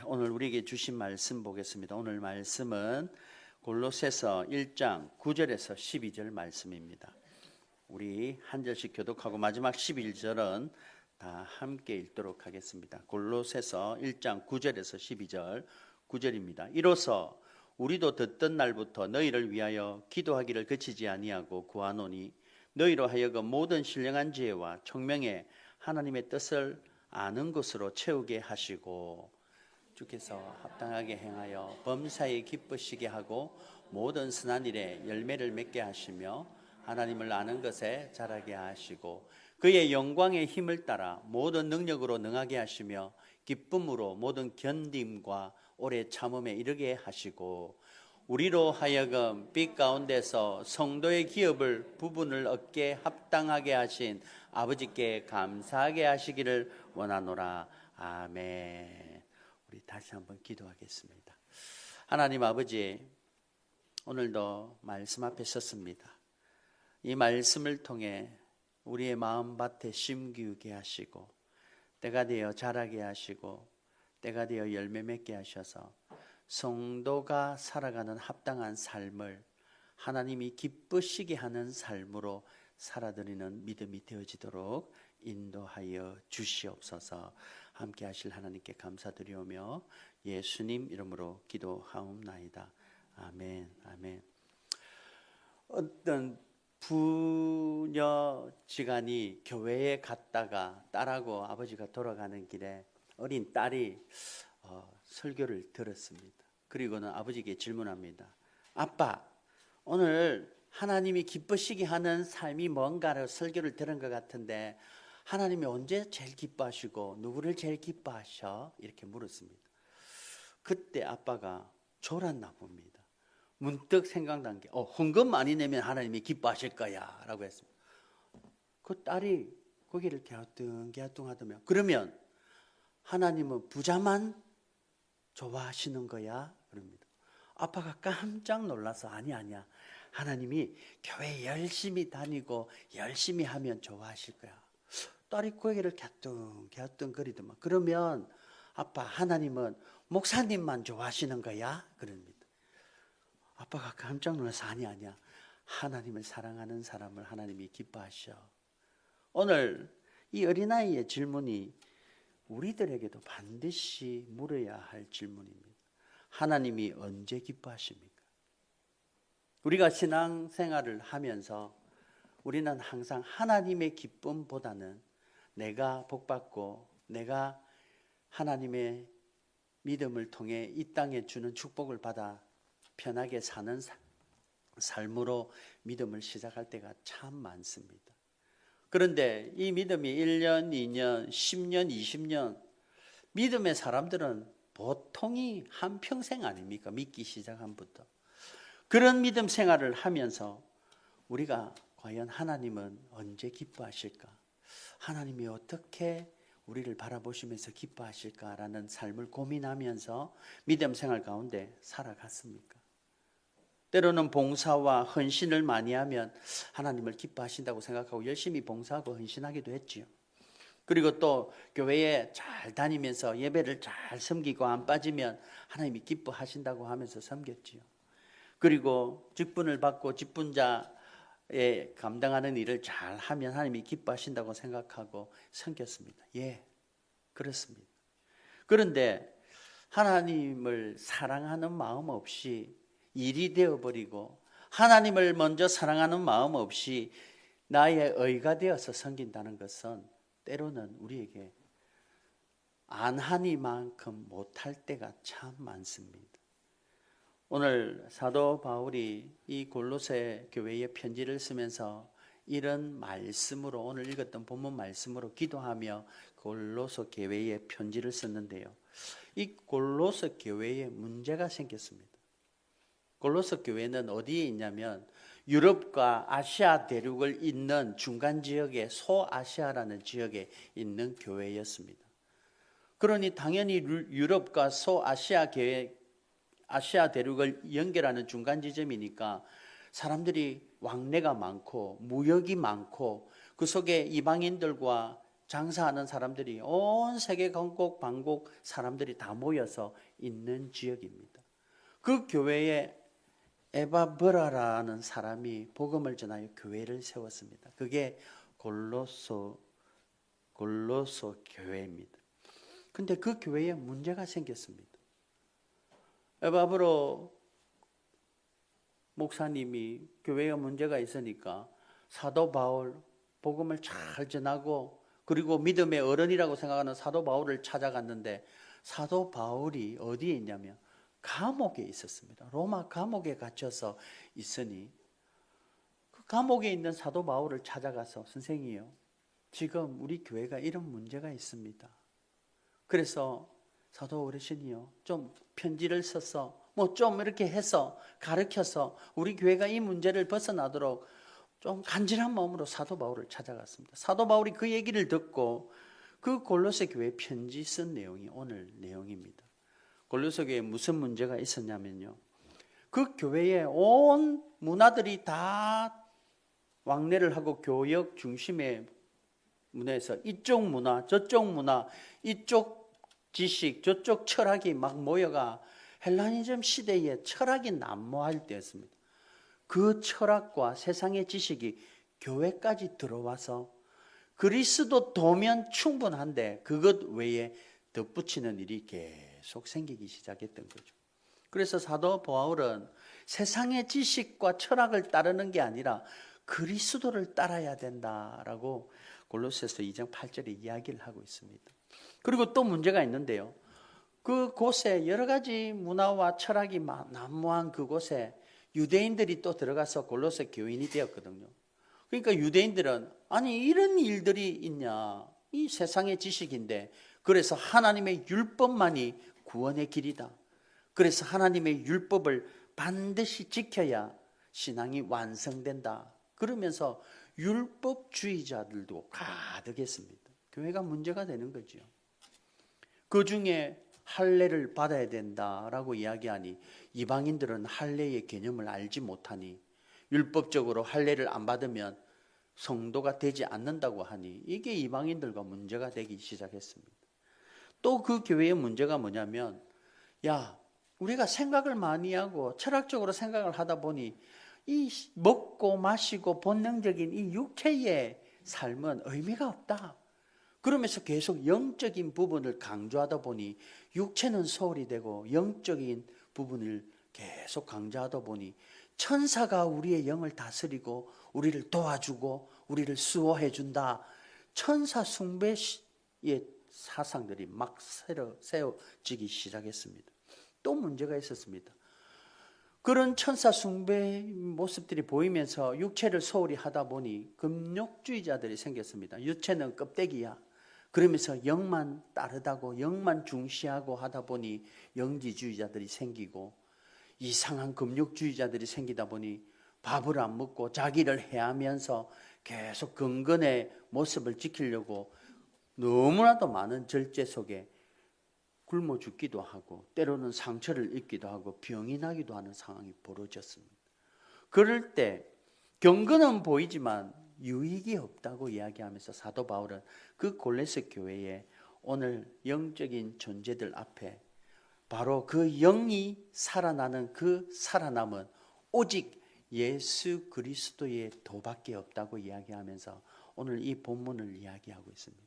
오늘 우리에게 주신 말씀 보겠습니다. 오늘 말씀은 골로새서 1장 9절에서 12절 말씀입니다. 우리 한 절씩 교독하고 마지막 11절은 다 함께 읽도록 하겠습니다. 골로새서 1장 9절에서 12절 9절입니다. 이로써 우리도 듣던 날부터 너희를 위하여 기도하기를 그치지 아니하고 구하노니 너희로 하여금 모든 신령한 지혜와 총명에 하나님의 뜻을 아는 것으로 채우게 하시고 주께서 합당하게 행하여 범사에 기쁘시게 하고 모든 선한 일에 열매를 맺게 하시며 하나님을 아는 것에 자라게 하시고 그의 영광의 힘을 따라 모든 능력으로 능하게 하시며 기쁨으로 모든 견딤과 오래 참음에 이르게 하시고 우리로 하여금 빛 가운데서 성도의 기업을 부분을 얻게 합당하게 하신 아버지께 감사하게 하시기를 원하노라. 아멘. 우리 다시 한번 기도하겠습니다. 하나님 아버지, 오늘도 말씀 앞에 섰습니다. 이 말씀을 통해 우리의 마음밭에 심기우게 하시고 때가 되어 자라게 하시고 때가 되어 열매 맺게 하셔서 성도가 살아가는 합당한 삶을 하나님이 기쁘시게 하는 삶으로 살아드리는 믿음이 되어지도록 인도하여 주시옵소서. 함께 하실 하나님께 감사드리오며 예수님 이름으로 기도하옵나이다. 아멘. 아멘. 어떤 부녀지간이 교회에 갔다가 딸하고 아버지가 돌아가는 길에 어린 딸이 설교를 들었습니다. 그리고는 아버지께 질문합니다. 아빠, 오늘 하나님이 기쁘시게 하는 삶이 뭔가를 설교를 들은 것 같은데 하나님이 언제 제일 기뻐하시고 누구를 제일 기뻐하셔? 이렇게 물었습니다. 그때 아빠가 졸았나 봅니다. 문득 생각난 게 헌금 많이 내면 하나님이 기뻐하실 거야 라고 했습니다. 그 딸이 고개를 갸우뚱갸우뚱하더며 그러면 하나님은 부자만 좋아하시는 거야? 그럽니다. 아빠가 깜짝 놀라서 아니야. 하나님이 교회 열심히 다니고 열심히 하면 좋아하실 거야. 딸이 고개를 갸우뚱거리더만 그러면 아빠 하나님은 목사님만 좋아하시는 거야? 그럽니다. 아빠가 깜짝 놀라서 아니야. 하나님을 사랑하는 사람을 하나님이 기뻐하셔. 오늘 이 어린아이의 질문이 우리들에게도 반드시 물어야 할 질문입니다. 하나님이 언제 기뻐하십니까? 우리가 신앙생활을 하면서 우리는 항상 하나님의 기쁨보다는 내가 복받고 내가 하나님의 믿음을 통해 이 땅에 주는 축복을 받아 편하게 사는 삶으로 믿음을 시작할 때가 참 많습니다. 그런데 이 믿음이 1년, 2년, 10년, 20년 믿음의 사람들은 보통이 한평생 아닙니까? 믿기 시작한부터. 그런 믿음 생활을 하면서 우리가 과연 하나님은 언제 기뻐하실까? 하나님이 어떻게 우리를 바라보시면서 기뻐하실까라는 삶을 고민하면서 믿음 생활 가운데 살아갔습니까? 때로는 봉사와 헌신을 많이 하면 하나님을 기뻐하신다고 생각하고 열심히 봉사하고 헌신하기도 했지요. 그리고 또 교회에 잘 다니면서 예배를 잘 섬기고 안 빠지면 하나님이 기뻐하신다고 하면서 섬겼지요. 그리고 직분을 받고 직분자에 감당하는 일을 잘 하면 하나님이 기뻐하신다고 생각하고 섬겼습니다. 예, 그렇습니다. 그런데 하나님을 사랑하는 마음 없이 일이 되어버리고 하나님을 먼저 사랑하는 마음 없이 나의 의가 되어서 섬긴다는 것은 때로는 우리에게 안 하니만큼 못할 때가 참 많습니다. 오늘 사도 바울이 이 골로새 교회에 편지를 쓰면서 이런 말씀으로 오늘 읽었던 본문 말씀으로 기도하며 골로새 교회에 편지를 썼는데요. 이 골로새 교회에 문제가 생겼습니다. 골로새 교회는 어디에 있냐면 유럽과 아시아 대륙을 잇는 중간 지역의 소아시아라는 지역에 있는 교회였습니다. 그러니 당연히 유럽과 소아시아 아시아 대륙을 연결하는 중간 지점이니까 사람들이 왕래가 많고 무역이 많고 그 속에 이방인들과 장사하는 사람들이 온 세계 건국 방국 사람들이 다 모여서 있는 지역입니다. 그 교회에 에바브라라는 사람이 복음을 전하여 교회를 세웠습니다. 그게 골로소 교회입니다. 근데 그 교회에 문제가 생겼습니다. 에바브로 목사님이 교회에 문제가 있으니까 사도 바울 복음을 잘 전하고 그리고 믿음의 어른이라고 생각하는 사도 바울을 찾아갔는데 사도 바울이 어디에 있냐면 감옥에 있었습니다. 로마 감옥에 갇혀서 있으니 그 감옥에 있는 사도 바울을 찾아가서 선생이요, 지금 우리 교회가 이런 문제가 있습니다. 그래서 사도 어르신이요, 좀 편지를 써서 뭐 좀 이렇게 해서 가르쳐서 우리 교회가 이 문제를 벗어나도록 좀 간절한 마음으로 사도 바울을 찾아갔습니다. 사도 바울이 그 얘기를 듣고 그 골로새 교회에 편지 쓴 내용이 오늘 내용입니다. 골로새 교회에 무슨 문제가 있었냐면요, 그 교회에 온 문화들이 다 왕래를 하고 교역 중심의 문화에서 이쪽 문화, 저쪽 문화, 이쪽 지식, 저쪽 철학이 막 모여가 헬라니즘 시대에 철학이 난무할 때였습니다. 그 철학과 세상의 지식이 교회까지 들어와서 그리스도 도면 충분한데 그것 외에 덧붙이는 일이 계속 생기기 시작했던 거죠. 그래서 사도 바울은 세상의 지식과 철학을 따르는 게 아니라 그리스도를 따라야 된다라고 골로새서 2장 8절에 이야기를 하고 있습니다. 그리고 또 문제가 있는데요, 그곳에 여러 가지 문화와 철학이 난무한 그곳에 유대인들이 또 들어가서 골로새 교인이 되었거든요. 그러니까 유대인들은 아니 이런 일들이 있냐, 이 세상의 지식인데, 그래서 하나님의 율법만이 구원의 길이다. 그래서 하나님의 율법을 반드시 지켜야 신앙이 완성된다. 그러면서 율법주의자들도 가득했습니다. 교회가 문제가 되는 거죠. 그 중에 할례를 받아야 된다라고 이야기하니 이방인들은 할례의 개념을 알지 못하니 율법적으로 할례를 안 받으면 성도가 되지 않는다고 하니 이게 이방인들과 문제가 되기 시작했습니다. 또 그 교회의 문제가 뭐냐면, 야, 우리가 생각을 많이 하고 철학적으로 생각을 하다 보니 이 먹고 마시고 본능적인 이 육체의 삶은 의미가 없다. 그러면서 계속 영적인 부분을 강조하다 보니 육체는 소홀히 되고 영적인 부분을 계속 강조하다 보니 천사가 우리의 영을 다스리고 우리를 도와주고 우리를 수호해 준다. 천사 숭배의 사상들이 막 세워지기 시작했습니다. 또 문제가 있었습니다. 그런 천사 숭배의 모습들이 보이면서 육체를 소홀히 하다 보니 금욕주의자들이 생겼습니다. 육체는 껍데기야. 그러면서 영만 따르다고 영만 중시하고 하다 보니 영지주의자들이 생기고 이상한 금욕주의자들이 생기다 보니 밥을 안 먹고 자기를 해하면서 계속 경건의 모습을 지키려고 너무나도 많은 절제 속에 굶어 죽기도 하고 때로는 상처를 입기도 하고 병이 나기도 하는 상황이 벌어졌습니다. 그럴 때 경건은 보이지만 유익이 없다고 이야기하면서 사도 바울은 그 골로새 교회에 오늘 영적인 존재들 앞에 바로 그 영이 살아나는 그 살아남은 오직 예수 그리스도의 도밖에 없다고 이야기하면서 오늘 이 본문을 이야기하고 있습니다.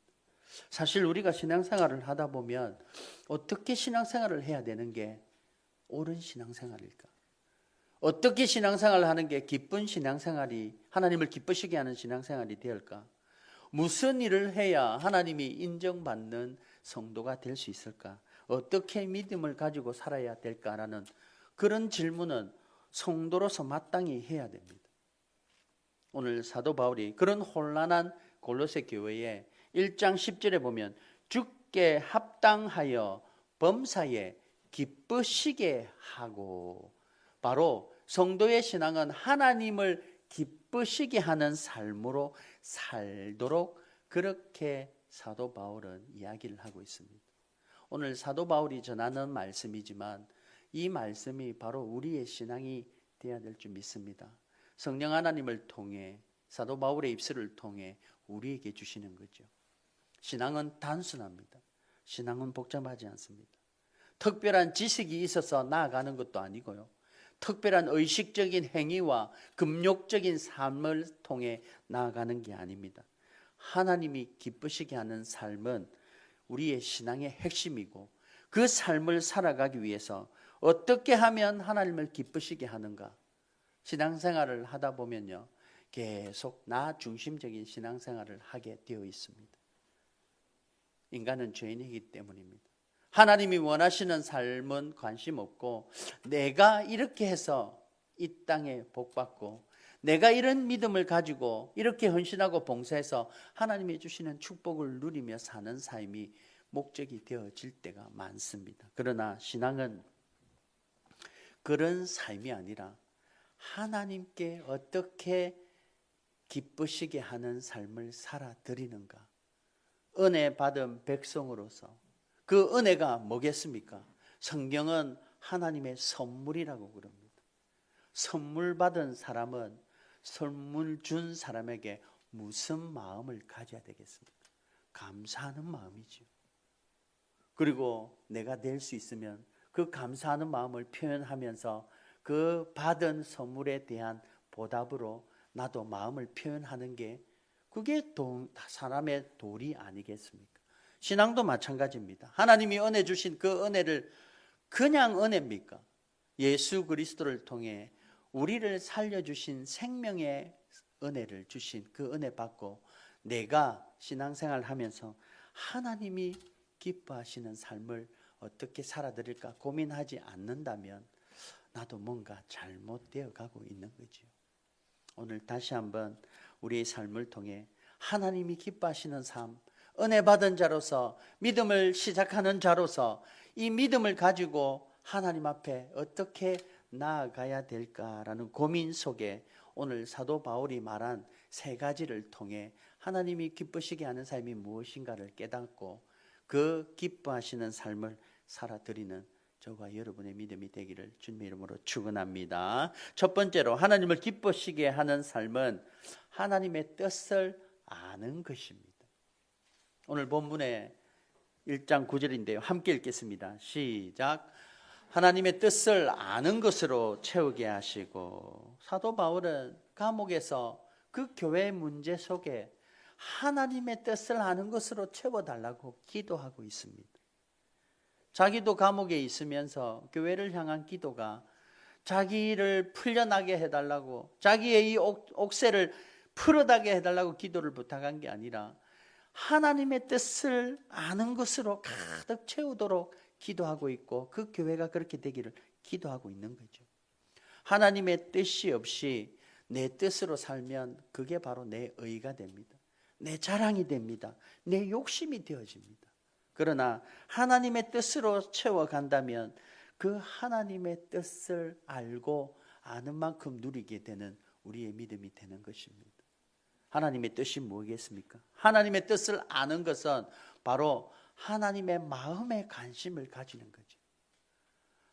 사실 우리가 신앙생활을 하다 보면 어떻게 신앙생활을 해야 되는 게 옳은 신앙생활일까? 어떻게 신앙생활을 하는 게 기쁜 신앙생활이 하나님을 기쁘시게 하는 신앙생활이 될까? 무슨 일을 해야 하나님이 인정받는 성도가 될 수 있을까? 어떻게 믿음을 가지고 살아야 될까라는 그런 질문은 성도로서 마땅히 해야 됩니다. 오늘 사도 바울이 그런 혼란한 골로새 교회에 1장 10절에 보면 주께 합당하여 범사에 기쁘시게 하고, 바로 성도의 신앙은 하나님을 기쁘시게 하는 삶으로 살도록 그렇게 사도 바울은 이야기를 하고 있습니다. 오늘 사도 바울이 전하는 말씀이지만 이 말씀이 바로 우리의 신앙이 되어야 될 줄 믿습니다. 성령 하나님을 통해 사도 바울의 입술을 통해 우리에게 주시는 거죠. 신앙은 단순합니다. 신앙은 복잡하지 않습니다. 특별한 지식이 있어서 나아가는 것도 아니고요. 특별한 의식적인 행위와 금욕적인 삶을 통해 나아가는 게 아닙니다. 하나님이 기쁘시게 하는 삶은 우리의 신앙의 핵심이고, 그 삶을 살아가기 위해서 어떻게 하면 하나님을 기쁘시게 하는가? 신앙생활을 하다 보면요, 계속 나 중심적인 신앙생활을 하게 되어 있습니다. 인간은 죄인이기 때문입니다. 하나님이 원하시는 삶은 관심 없고, 내가 이렇게 해서 이 땅에 복받고, 내가 이런 믿음을 가지고 이렇게 헌신하고 봉사해서 하나님이 주시는 축복을 누리며 사는 삶이 목적이 되어질 때가 많습니다. 그러나 신앙은 그런 삶이 아니라 하나님께 어떻게 기쁘시게 하는 삶을 살아드리는가? 은혜 받은 백성으로서 그 은혜가 뭐겠습니까? 성경은 하나님의 선물이라고 그럽니다. 선물 받은 사람은 선물 준 사람에게 무슨 마음을 가져야 되겠습니까? 감사하는 마음이죠. 그리고 내가 낼 수 있으면 그 감사하는 마음을 표현하면서 그 받은 선물에 대한 보답으로 나도 마음을 표현하는 게, 그게 사람의 도리 아니겠습니까? 신앙도 마찬가지입니다. 하나님이 은혜 주신 그 은혜를 그냥 은혜입니까? 예수 그리스도를 통해 우리를 살려주신 생명의 은혜를 주신 그 은혜 받고 내가 신앙생활 하면서 하나님이 기뻐하시는 삶을 어떻게 살아드릴까 고민하지 않는다면 나도 뭔가 잘못되어 가고 있는 거죠. 오늘 다시 한번 우리의 삶을 통해 하나님이 기뻐하시는 삶, 은혜 받은 자로서, 믿음을 시작하는 자로서 이 믿음을 가지고 하나님 앞에 어떻게 나아가야 될까라는 고민 속에 오늘 사도 바울이 말한 세 가지를 통해 하나님이 기쁘시게 하는 삶이 무엇인가를 깨닫고 그 기뻐하시는 삶을 살아드리는 저와 여러분의 믿음이 되기를 주님의 이름으로 축원합니다. 첫 번째로 하나님을 기쁘시게 하는 삶은 하나님의 뜻을 아는 것입니다. 오늘 본문의 1장 9절인데요. 함께 읽겠습니다. 시작. 하나님의 뜻을 아는 것으로 채우게 하시고, 사도 바울은 감옥에서 그 교회 문제 속에 하나님의 뜻을 아는 것으로 채워달라고 기도하고 있습니다. 자기도 감옥에 있으면서 교회를 향한 기도가 자기를 풀려나게 해달라고, 자기의 이 옥새를 풀어나게 해달라고 기도를 부탁한 게 아니라 하나님의 뜻을 아는 것으로 가득 채우도록 기도하고 있고, 그 교회가 그렇게 되기를 기도하고 있는 거죠. 하나님의 뜻이 없이 내 뜻으로 살면 그게 바로 내 의가 됩니다. 내 자랑이 됩니다. 내 욕심이 되어집니다. 그러나 하나님의 뜻으로 채워간다면 그 하나님의 뜻을 알고 아는 만큼 누리게 되는 우리의 믿음이 되는 것입니다. 하나님의 뜻이 뭐겠습니까? 하나님의 뜻을 아는 것은 바로 하나님의 마음에 관심을 가지는 거죠.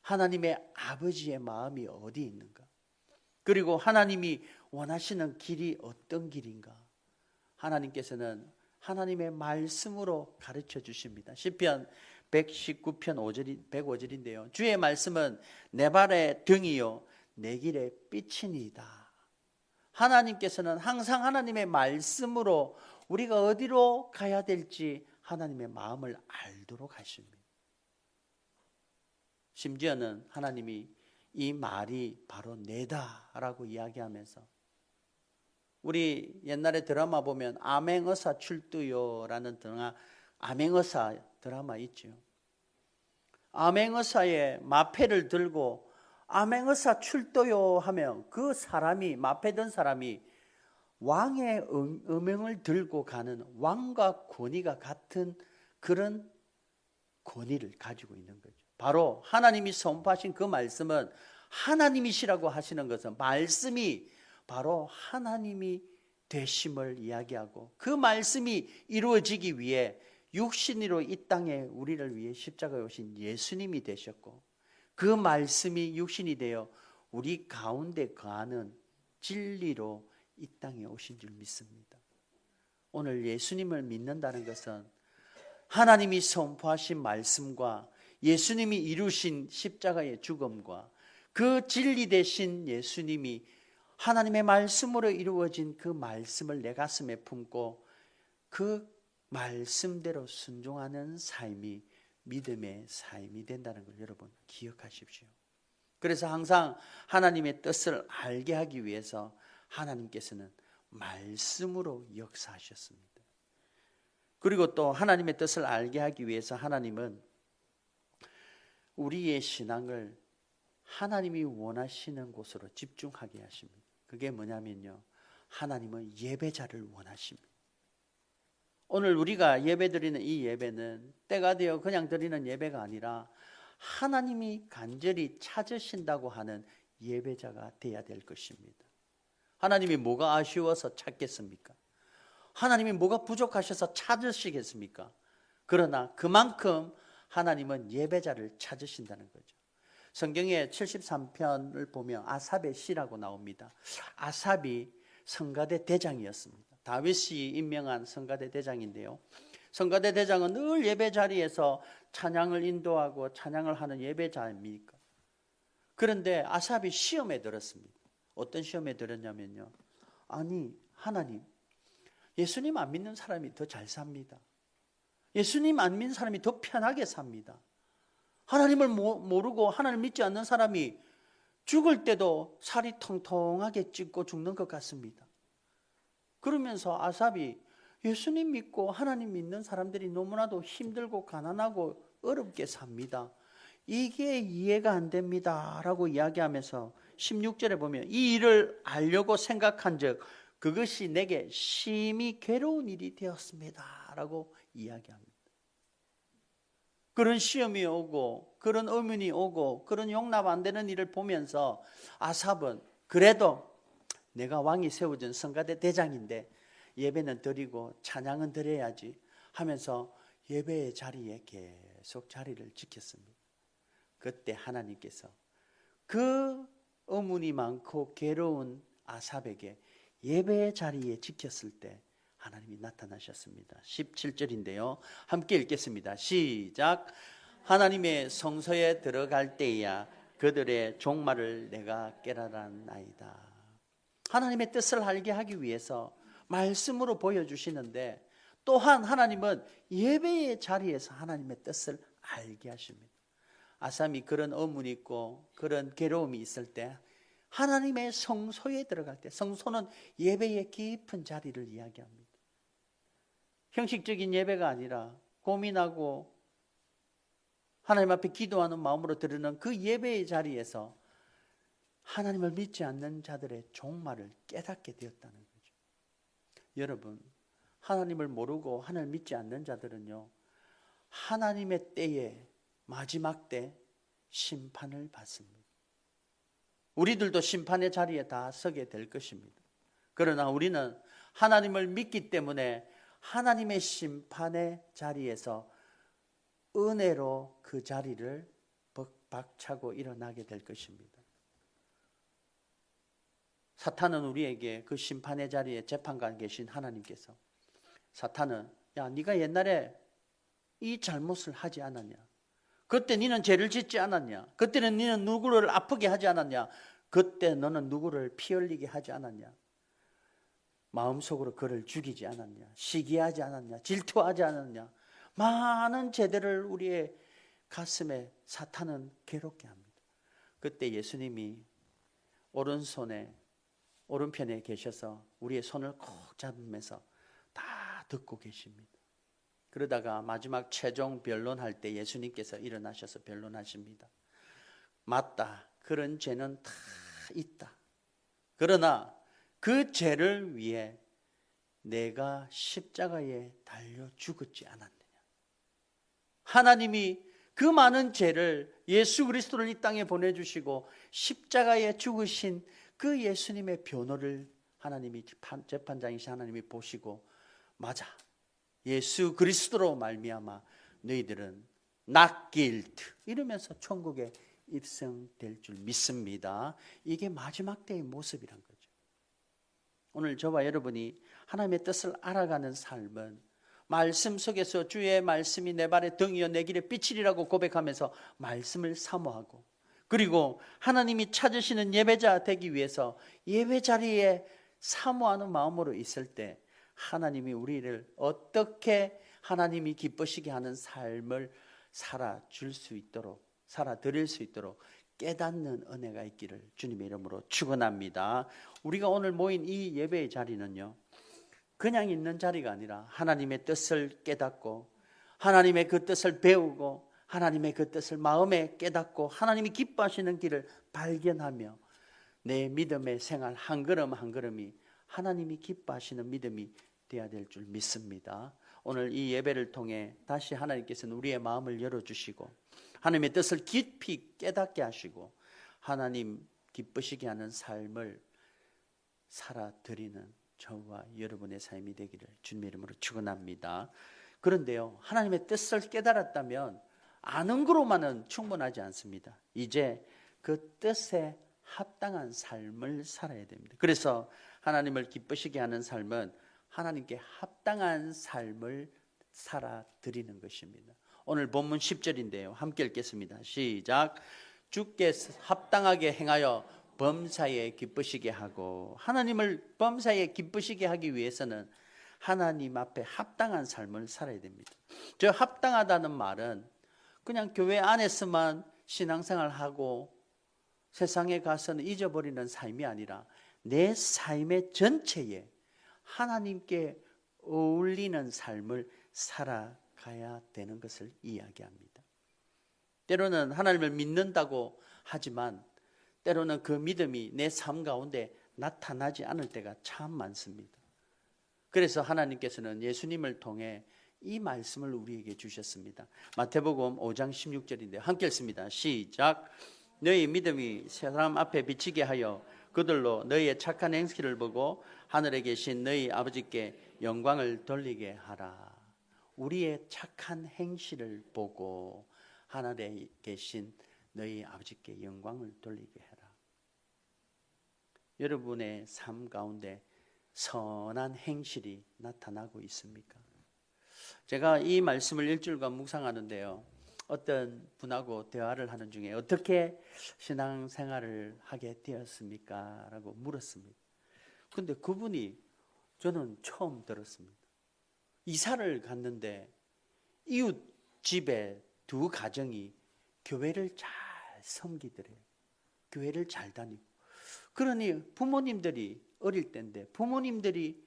하나님의 아버지의 마음이 어디 있는가? 그리고 하나님이 원하시는 길이 어떤 길인가? 하나님께서는 하나님의 말씀으로 가르쳐 주십니다. 시편 119편 105절인데요. 주의 말씀은 내 발의 등이요 내 길의 빛이니이다. 하나님께서는 항상 하나님의 말씀으로 우리가 어디로 가야 될지 하나님의 마음을 알도록 하십니다. 심지어는 하나님이 이 말이 바로 내다라고 이야기하면서, 우리 옛날에 드라마 보면 암행어사 출두요라는 암행어사 드라마 있죠. 암행어사의 마패를 들고 암행어사 출두요 하면 그 사람이, 마패 든 사람이 왕의 음행을 들고 가는 왕과 권위가 같은 그런 권위를 가지고 있는 거죠. 바로 하나님이 선포하신 그 말씀은, 하나님이시라고 하시는 것은 말씀이 바로 하나님이 되심을 이야기하고, 그 말씀이 이루어지기 위해 육신으로 이 땅에 우리를 위해 십자가에 오신 예수님이 되셨고, 그 말씀이 육신이 되어 우리 가운데 거하는 진리로 이 땅에 오신 줄 믿습니다. 오늘 예수님을 믿는다는 것은 하나님이 선포하신 말씀과 예수님이 이루신 십자가의 죽음과 그 진리 되신 예수님이 하나님의 말씀으로 이루어진 그 말씀을 내 가슴에 품고 그 말씀대로 순종하는 삶이 믿음의 삶이 된다는 걸 여러분 기억하십시오. 그래서 항상 하나님의 뜻을 알게 하기 위해서 하나님께서는 말씀으로 역사하셨습니다. 그리고 또 하나님의 뜻을 알게 하기 위해서 하나님은 우리의 신앙을 하나님이 원하시는 곳으로 집중하게 하십니다. 그게 뭐냐면요, 하나님은 예배자를 원하십니다. 오늘 우리가 예배드리는 이 예배는 때가 되어 그냥 드리는 예배가 아니라 하나님이 간절히 찾으신다고 하는 예배자가 되어야 될 것입니다. 하나님이 뭐가 아쉬워서 찾겠습니까? 하나님이 뭐가 부족하셔서 찾으시겠습니까? 그러나 그만큼 하나님은 예배자를 찾으신다는 거죠. 성경의 73편을 보면 아삽의 시라고 나옵니다. 아삽이 성가대 대장이었습니다. 다윗이 임명한 성가대 대장인데요, 성가대 대장은 늘 예배 자리에서 찬양을 인도하고 찬양을 하는 예배자입니까? 그런데 아삽이 시험에 들었습니다. 어떤 시험에 들었냐면요, 아니 하나님, 예수님 안 믿는 사람이 더 잘 삽니다. 예수님 안 믿는 사람이 더 편하게 삽니다. 하나님을 모르고 하나님을 믿지 않는 사람이 죽을 때도 살이 통통하게 찢고 죽는 것 같습니다. 그러면서 아삽이 예수님 믿고 하나님 믿는 사람들이 너무나도 힘들고 가난하고 어렵게 삽니다. 이게 이해가 안 됩니다 라고 이야기하면서 16절에 보면 이 일을 알려고 생각한 적 그것이 내게 심히 괴로운 일이 되었습니다 라고 이야기합니다. 그런 시험이 오고 그런 의문이 오고 그런 용납 안 되는 일을 보면서 아삽은 그래도 내가 왕이 세워준 성가대 대장인데 예배는 드리고 찬양은 드려야지 하면서 예배의 자리에 계속 자리를 지켰습니다. 그때 하나님께서 그 의문이 많고 괴로운 아삽에게 예배의 자리에 지켰을 때 하나님이 나타나셨습니다. 17절인데요. 함께 읽겠습니다. 시작. 하나님의 성소에 들어갈 때야 그들의 종말을 내가 깨달았나이다. 하나님의 뜻을 알게 하기 위해서 말씀으로 보여주시는데 또한 하나님은 예배의 자리에서 하나님의 뜻을 알게 하십니다. 아삼이 그런 의문이 있고 그런 괴로움이 있을 때 하나님의 성소에 들어갈 때, 성소는 예배의 깊은 자리를 이야기합니다. 형식적인 예배가 아니라 고민하고 하나님 앞에 기도하는 마음으로 드리는 그 예배의 자리에서 하나님을 믿지 않는 자들의 종말을 깨닫게 되었다는 거죠. 여러분, 하나님을 모르고 하나님을 믿지 않는 자들은요, 하나님의 때에 마지막 때 심판을 받습니다. 우리들도 심판의 자리에 다 서게 될 것입니다. 그러나 우리는 하나님을 믿기 때문에 하나님의 심판의 자리에서 은혜로 그 자리를 박차고 일어나게 될 것입니다. 사탄은 우리에게 그 심판의 자리에 재판관 계신 하나님께서 사탄은 야, 네가 옛날에 이 잘못을 하지 않았냐? 그때 너는 죄를 짓지 않았냐? 그때는 너는 누구를 아프게 하지 않았냐? 그때 너는 누구를 피 흘리게 하지 않았냐? 마음속으로 그를 죽이지 않았냐? 시기하지 않았냐? 질투하지 않았냐? 많은 죄들을 우리의 가슴에 사탄은 괴롭게 합니다. 그때 예수님이 오른편에 계셔서 우리의 손을 꼭 잡으면서 다 듣고 계십니다. 그러다가 마지막 최종 변론할 때 예수님께서 일어나셔서 변론하십니다. 맞다. 그런 죄는 다 있다. 그러나 그 죄를 위해 내가 십자가에 달려 죽었지 않았느냐. 하나님이 그 많은 죄를 예수 그리스도를 이 땅에 보내주시고 십자가에 죽으신 그 예수님의 변호를 하나님이 재판장이신 하나님이 보시고 맞아. 예수 그리스도로 말미암아 너희들은 not guilt 이러면서 천국에 입성될 줄 믿습니다. 이게 마지막 때의 모습이란 거죠. 오늘 저와 여러분이 하나님의 뜻을 알아가는 삶은 말씀 속에서 주의 말씀이 내 발의 등이요 내 길의 빛이라고 고백하면서 말씀을 사모하고, 그리고 하나님이 찾으시는 예배자 되기 위해서 예배 자리에 사모하는 마음으로 있을 때 하나님이 우리를 어떻게 하나님이 기쁘시게 하는 삶을 살아줄 수 있도록, 살아드릴 수 있도록 깨닫는 은혜가 있기를 주님의 이름으로 축원합니다. 우리가 오늘 모인 이 예배의 자리는요, 그냥 있는 자리가 아니라 하나님의 뜻을 깨닫고 하나님의 그 뜻을 배우고 하나님의 그 뜻을 마음에 깨닫고 하나님이 기뻐하시는 길을 발견하며 내 믿음의 생활 한 걸음 한 걸음이 하나님이 기뻐하시는 믿음이 되어야 될 줄 믿습니다. 오늘 이 예배를 통해 다시 하나님께서는 우리의 마음을 열어주시고 하나님의 뜻을 깊이 깨닫게 하시고 하나님 기쁘시게 하는 삶을 살아드리는 저와 여러분의 삶이 되기를 주님의 이름으로 축원합니다. 그런데요, 하나님의 뜻을 깨달았다면 아는 거로만은 충분하지 않습니다. 이제 그 뜻에 합당한 삶을 살아야 됩니다. 그래서 하나님을 기쁘시게 하는 삶은 하나님께 합당한 삶을 살아드리는 것입니다. 오늘 본문 10절인데요. 함께 읽겠습니다. 시작. 주께 합당하게 행하여 범사에 기쁘시게 하고, 하나님을 범사에 기쁘시게 하기 위해서는 하나님 앞에 합당한 삶을 살아야 됩니다. 저 합당하다는 말은 그냥 교회 안에서만 신앙생활하고 세상에 가서는 잊어버리는 삶이 아니라 내 삶의 전체에 하나님께 어울리는 삶을 살아가야 되는 것을 이야기합니다. 때로는 하나님을 믿는다고 하지만 때로는 그 믿음이 내 삶 가운데 나타나지 않을 때가 참 많습니다. 그래서 하나님께서는 예수님을 통해 이 말씀을 우리에게 주셨습니다. 마태복음 5장 16절인데요. 함께 읽습니다. 시작. 너희 믿음이 사람 앞에 비치게 하여 그들로 너희의 착한 행실을 보고 하늘에 계신 너희 아버지께 영광을 돌리게 하라. 우리의 착한 행실을 보고 하늘에 계신 너희 아버지께 영광을 돌리게 해라. 여러분의 삶 가운데 선한 행실이 나타나고 있습니까? 제가 이 말씀을 일주일간 묵상하는데요, 어떤 분하고 대화를 하는 중에 어떻게 신앙생활을 하게 되었습니까? 라고 물었습니다. 근데 그분이 저는 처음 들었습니다. 이사를 갔는데 이웃 집에 두 가정이 교회를 잘 섬기더래요. 교회를 잘 다니고. 그러니 부모님들이 어릴 때인데 부모님들이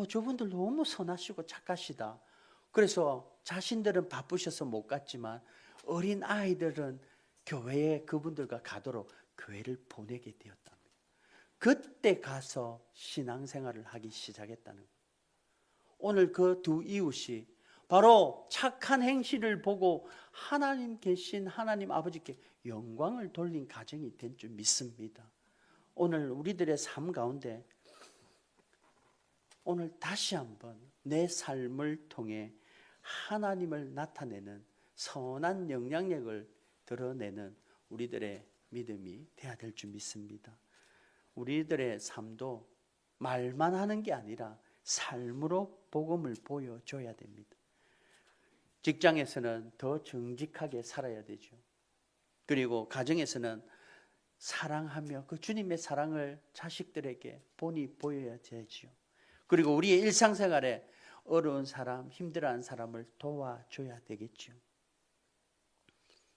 저분들 너무 선하시고 착하시다. 그래서 자신들은 바쁘셔서 못 갔지만 어린 아이들은 교회에 그분들과 가도록 교회를 보내게 되었답니다. 그때 가서 신앙생활을 하기 시작했다는 거예요. 오늘 그 두 이웃이 바로 착한 행실을 보고 하나님 계신 하나님 아버지께 영광을 돌린 가정이 된 줄 믿습니다. 오늘 우리들의 삶 가운데 오늘 다시 한번 내 삶을 통해 하나님을 나타내는 선한 영향력을 드러내는 우리들의 믿음이 되어야 될 줄 믿습니다. 우리들의 삶도 말만 하는 게 아니라 삶으로 복음을 보여줘야 됩니다. 직장에서는 더 정직하게 살아야 되죠. 그리고 가정에서는 사랑하며 그 주님의 사랑을 자식들에게 본이 보여야 되죠. 그리고 우리의 일상생활에 어려운 사람, 힘들어하는 사람을 도와줘야 되겠죠.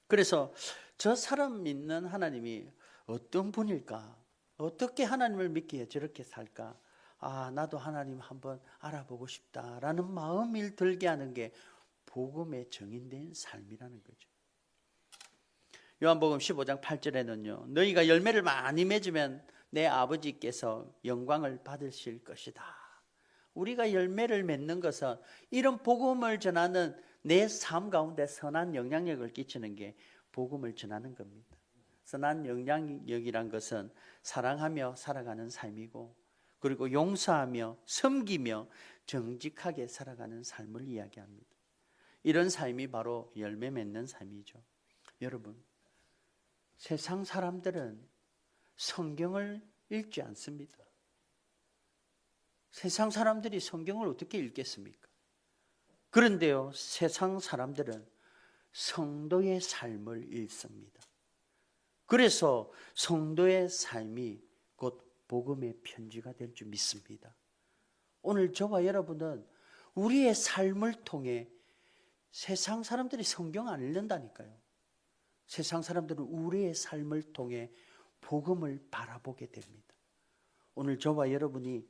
그래서 저 사람 믿는 하나님이 어떤 분일까? 어떻게 하나님을 믿기에 저렇게 살까? 나도 하나님 한번 알아보고 싶다라는 마음을 들게 하는 게 복음의 정인된 삶이라는 거죠. 요한복음 15장 8절에는요. 너희가 열매를 많이 맺으면 내 아버지께서 영광을 받으실 것이다. 우리가 열매를 맺는 것은 이런 복음을 전하는 내 삶 가운데 선한 영향력을 끼치는 게 복음을 전하는 겁니다. 선한 영향력이란 것은 사랑하며 살아가는 삶이고 그리고 용서하며 섬기며 정직하게 살아가는 삶을 이야기합니다. 이런 삶이 바로 열매 맺는 삶이죠. 여러분, 세상 사람들은 성경을 읽지 않습니다. 세상 사람들이 성경을 어떻게 읽겠습니까? 그런데요, 세상 사람들은 성도의 삶을 잃습니다. 그래서 성도의 삶이 곧 복음의 편지가 될 줄 믿습니다. 오늘 저와 여러분은 우리의 삶을 통해 세상 사람들이 성경 안 읽는다니까요. 세상 사람들은 우리의 삶을 통해 복음을 바라보게 됩니다. 오늘 저와 여러분이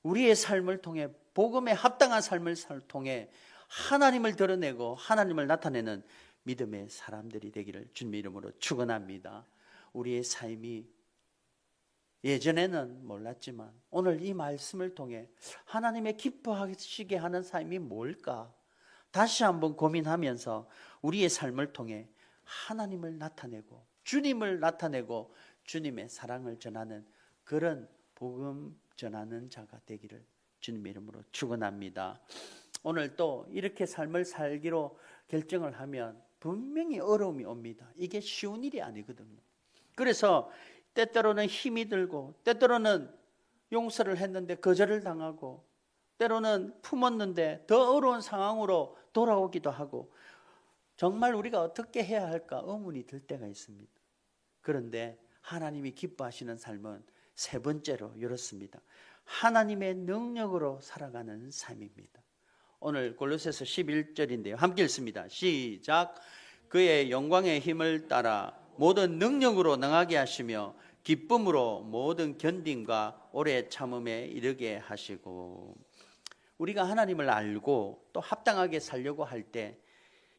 우리의 삶을 통해 복음에 합당한 삶을 통해 하나님을 드러내고 하나님을 나타내는 믿음의 사람들이 되기를 주님의 이름으로 축원합니다. 우리의 삶이 예전에는 몰랐지만 오늘 이 말씀을 통해 하나님의 기뻐하시게 하는 삶이 뭘까? 다시 한번 고민하면서 우리의 삶을 통해 하나님을 나타내고 주님을 나타내고 주님의 사랑을 전하는 그런 복음 전하는 자가 되기를 주님의 이름으로 축원합니다. 오늘 또 이렇게 삶을 살기로 결정을 하면 분명히 어려움이 옵니다. 이게 쉬운 일이 아니거든요. 그래서 때때로는 힘이 들고 때때로는 용서를 했는데 거절을 당하고 때로는 품었는데 더 어려운 상황으로 돌아오기도 하고 정말 우리가 어떻게 해야 할까 의문이 들 때가 있습니다. 그런데 하나님이 기뻐하시는 삶은 세 번째로 이렇습니다. 하나님의 능력으로 살아가는 삶입니다. 오늘 골로새서 11절인데요. 함께 읽습니다. 시작. 그의 영광의 힘을 따라 모든 능력으로 능하게 하시며 기쁨으로 모든 견딤과 오래 참음에 이르게 하시고. 우리가 하나님을 알고 또 합당하게 살려고 할 때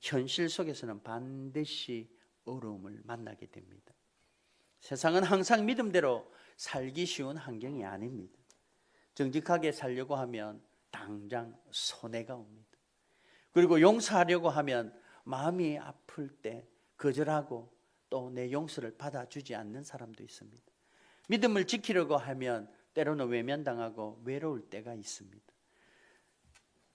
현실 속에서는 반드시 어려움을 만나게 됩니다. 세상은 항상 믿음대로 살기 쉬운 환경이 아닙니다. 정직하게 살려고 하면 당장 손해가 옵니다. 그리고 용서하려고 하면 마음이 아플 때 거절하고 또 내 용서를 받아주지 않는 사람도 있습니다. 믿음을 지키려고 하면 때로는 외면당하고 외로울 때가 있습니다.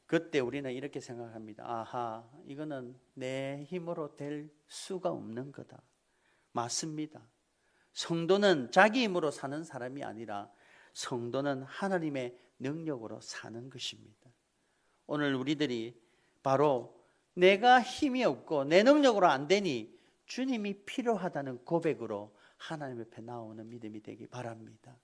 그때 우리는 이렇게 생각합니다. 아하, 이거는 내 힘으로 될 수가 없는 거다. 맞습니다. 성도는 자기 힘으로 사는 사람이 아니라 성도는 하나님의 능력으로 사는 것입니다. 오늘 우리들이 바로 내가 힘이 없고 내 능력으로 안 되니 주님이 필요하다는 고백으로 하나님 앞에 나오는 믿음이 되기 바랍니다.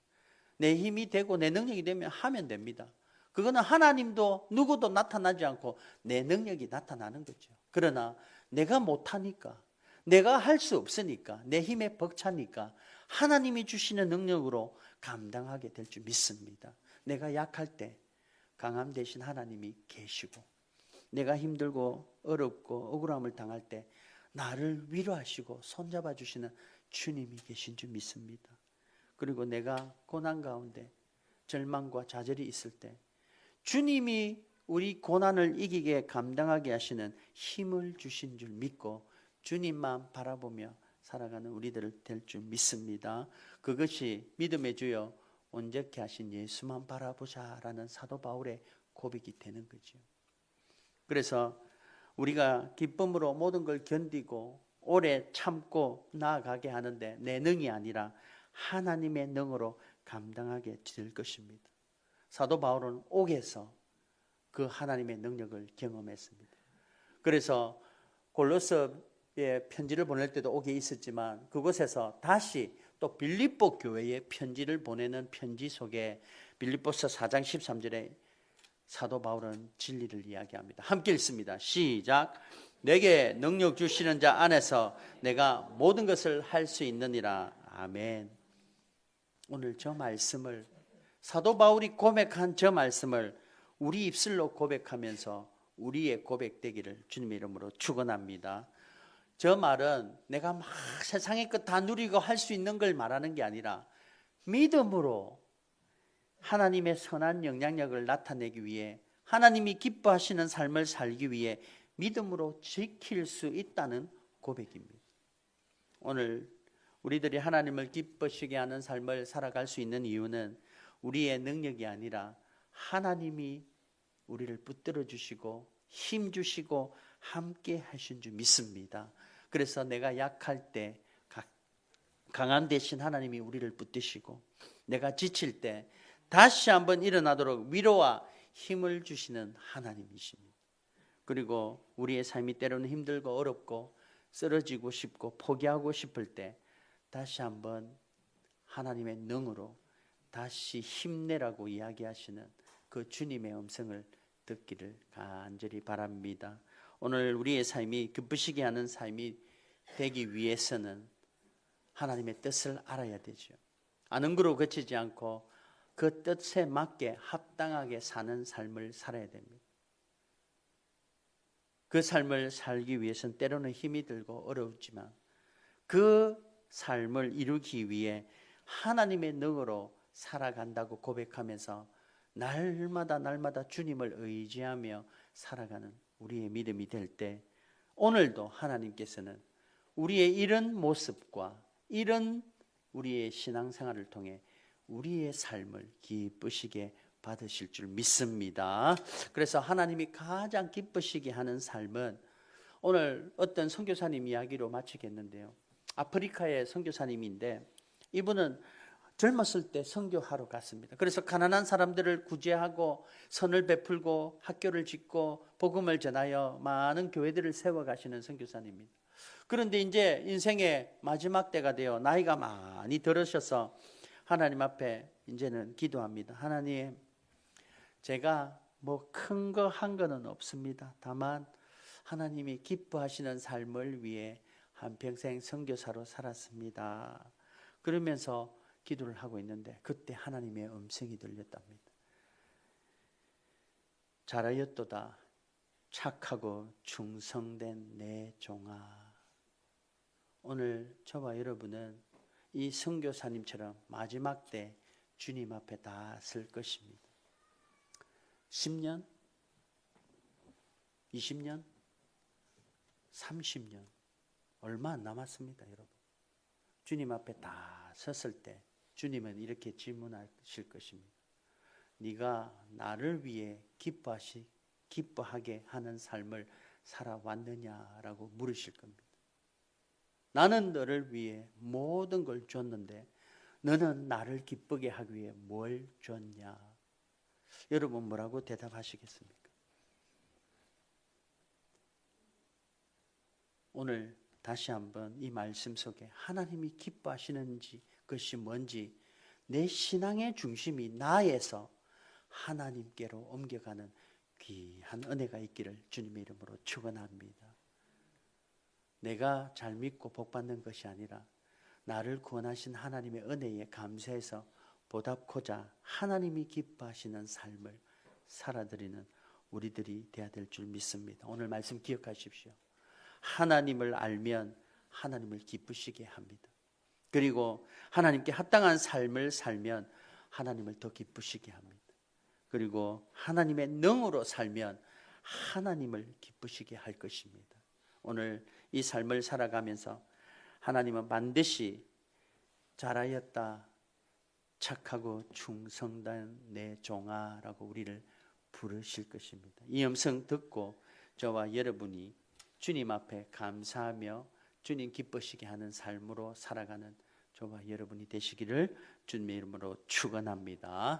내 힘이 되고 내 능력이 되면 하면 됩니다. 그거는 하나님도 누구도 나타나지 않고 내 능력이 나타나는 거죠. 그러나 내가 못하니까, 내가 할 수 없으니까, 내 힘에 벅차니까 하나님이 주시는 능력으로 감당하게 될 줄 믿습니다. 내가 약할 때 강함 대신 하나님이 계시고, 내가 힘들고 어렵고 억울함을 당할 때 나를 위로하시고 손잡아 주시는 주님이 계신 줄 믿습니다. 그리고 내가 고난 가운데 절망과 좌절이 있을 때 주님이 우리 고난을 이기게 감당하게 하시는 힘을 주신 줄 믿고 주님만 바라보며 살아가는 우리들 될 줄 믿습니다. 그것이 믿음의 주여 온전케 하신 예수만 바라보자라는 사도 바울의 고백이 되는 거죠. 그래서 우리가 기쁨으로 모든 걸 견디고 오래 참고 나아가게 하는데 내 능이 아니라 하나님의 능으로 감당하게 될 것입니다. 사도 바울은 옥에서 그 하나님의 능력을 경험했습니다. 그래서 골로새에 편지를 보낼 때도 옥에 있었지만 그곳에서 다시 또 빌립보 교회에 편지를 보내는 편지 속에 빌립보서 4장 13절에 사도 바울은 진리를 이야기합니다. 함께 읽습니다. 시작. 내게 능력 주시는 자 안에서 내가 모든 것을 할 수 있느니라. 아멘. 오늘 저 말씀을 사도 바울이 고백한 저 말씀을 우리 입술로 고백하면서 우리의 고백되기를 주님의 이름으로 축원합니다. 저 말은 내가 막 세상의 것 다 누리고 할 수 있는 걸 말하는 게 아니라 믿음으로 하나님의 선한 영향력을 나타내기 위해 하나님이 기뻐하시는 삶을 살기 위해 믿음으로 지킬 수 있다는 고백입니다. 오늘 우리들이 하나님을 기쁘시게 하는 삶을 살아갈 수 있는 이유는 우리의 능력이 아니라 하나님이 우리를 붙들어 주시고 힘 주시고 함께 하신 줄 믿습니다. 그래서 내가 약할 때 강한 대신 하나님이 우리를 붙드시고 내가 지칠 때 다시 한번 일어나도록 위로와 힘을 주시는 하나님이십니다. 그리고 우리의 삶이 때로는 힘들고 어렵고 쓰러지고 싶고 포기하고 싶을 때 다시 한번 하나님의 능으로 다시 힘내라고 이야기하시는 그 주님의 음성을 듣기를 간절히 바랍니다. 오늘 우리의 삶이 기쁘시게 하는 삶이 되기 위해서는 하나님의 뜻을 알아야 되죠. 아는 거로 그치지 않고 그 뜻에 맞게 합당하게 사는 삶을 살아야 됩니다. 그 삶을 살기 위해서는 때로는 힘이 들고 어렵지만 그 삶을 이루기 위해 하나님의 능으로 살아간다고 고백하면서 날마다 주님을 의지하며 살아가는 우리의 믿음이 될 때 오늘도 하나님께서는 우리의 이런 모습과 이런 우리의 신앙생활을 통해 우리의 삶을 기쁘시게 받으실 줄 믿습니다. 그래서 하나님이 가장 기쁘시게 하는 삶은 오늘 어떤 선교사님 이야기로 마치겠는데요. 아프리카의 선교사님인데 이분은 젊었을 때 선교하러 갔습니다. 그래서 가난한 사람들을 구제하고 선을 베풀고 학교를 짓고 복음을 전하여 많은 교회들을 세워가시는 선교사님입니다. 그런데 이제 인생의 마지막 때가 되어 나이가 많이 들으셔서 하나님 앞에 이제는 기도합니다. 하나님, 제가 뭐 큰 거 한 거는 없습니다. 다만 하나님이 기뻐하시는 삶을 위해 한평생 선교사로 살았습니다. 그러면서 기도를 하고 있는데 그때 하나님의 음성이 들렸답니다. 잘하였도다 착하고 충성된 내 종아. 오늘 저와 여러분은 이 선교사님처럼 마지막 때 주님 앞에 다 설 것입니다. 10년, 20년, 30년 얼마 안 남았습니다, 여러분. 주님 앞에 다 섰을 때 주님은 이렇게 질문하실 것입니다. 네가 나를 위해 기뻐하게 하는 삶을 살아왔느냐라고 물으실 겁니다. 나는 너를 위해 모든 걸 줬는데 너는 나를 기쁘게 하기 위해 뭘 줬냐? 여러분 뭐라고 대답하시겠습니까? 오늘 다시 한번 이 말씀 속에 하나님이 기뻐하시는지 그것이 뭔지 내 신앙의 중심이 나에서 하나님께로 옮겨가는 귀한 은혜가 있기를 주님의 이름으로 축원합니다. 내가 잘 믿고 복받는 것이 아니라 나를 구원하신 하나님의 은혜에 감사해서 보답코자 하나님이 기뻐하시는 삶을 살아드리는 우리들이 되어야 될 줄 믿습니다. 오늘 말씀 기억하십시오. 하나님을 알면 하나님을 기쁘시게 합니다. 그리고 하나님께 합당한 삶을 살면 하나님을 더 기쁘시게 합니다. 그리고 하나님의 능으로 살면 하나님을 기쁘시게 할 것입니다. 오늘 이 삶을 살아가면서 하나님은 반드시 잘하였다 착하고 충성된 내 종아라고 우리를 부르실 것입니다. 이 음성 듣고 저와 여러분이 주님 앞에 감사하며 주님 기쁘시게 하는 삶으로 살아가는 저와 여러분이 되시기를 주님의 이름으로 축원합니다.